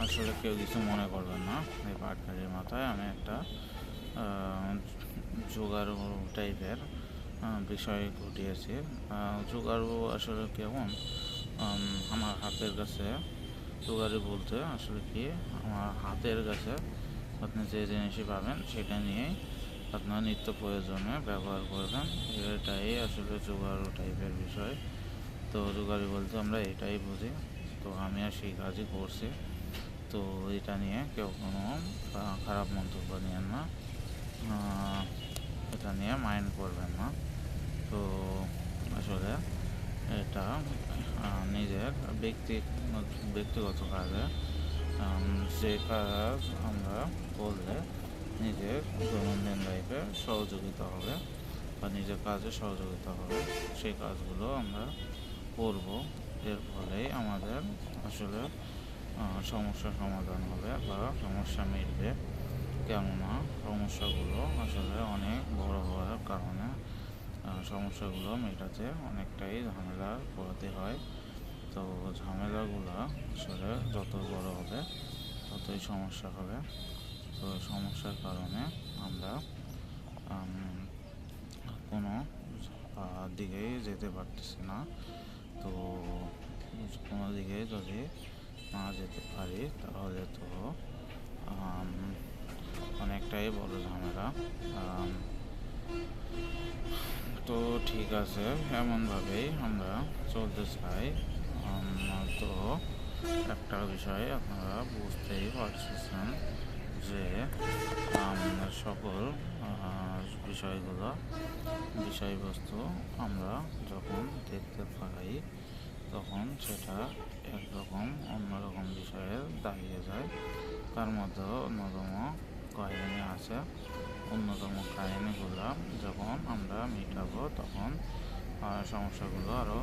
আসলে কেউ কিছু মনে করবেন না। এই পাটকাঠির মাথায় আমি একটা জোগাড়ু টাইপের বিষয় ঘটিয়েছি। জোগাড়ু আসলে কেমন, আমার হাতের কাছে জোগাড়ি বলতে আসলে কি, আমার হাতের কাছে আপনি যে জিনিসই পাবেন সেটা নিয়েই আপনার নিত্য প্রয়োজনে ব্যবহার করবেন। এটাই আসলে জোগাড়ু টাইপের বিষয়। তো জোগাড়ি বলতে আমরা এটাই বুঝি। তো আমি আর সেই কাজই করছি। তো এটা নিয়ে কেউ কোনো খারাপ মন্তব্য নিয়েন না, এটা নিয়ে মাইন্ড করবেন না। তো আসলে এটা নিজের ব্যক্তিগত কাজে যে কাজ আমরা করলে নিজের দৈনন্দিন লাইফে সহযোগিতা হবে বা নিজের কাজে সহযোগিতা হবে, সেই কাজগুলো আমরা করব। এর ফলেই আমাদের আসলে সমস্যার সমাধান হবে বা সমস্যা মিটবে। কেননা সমস্যাগুলো আসলে অনেক বড় হওয়ার কারণে সমস্যাগুলো মেটাতে অনেকটাই ঝামেলা পোহাতে হয়। তো ঝামেলাগুলো আসলে যত বড় হবে ততই সমস্যা হবে। তো সমস্যার কারণে আমরা কোনো দিকেই যেতে পারতেছি না। তো কোনো দিকে যদি না যেতে পারি তাহলে তো অনেকটাই বড় ঝামেলা। তো ঠিক আছে, এমনভাবেই আমরা চলতে চাই। তো একটা বিষয় আপনারা বুঝতেই পারছেন যে সকল বিষয়গুলো বিষয়বস্তু আমরা যখন দেখতে পাই তখন সেটা একরকম অন্যরকম বিষয়ে দাঁড়িয়ে যায়। তার মধ্যে অন্যতম কাহিনী আছে। অন্যতম কাহিনীগুলো যখন আমরা মেটাবো তখন সমস্যাগুলো আরও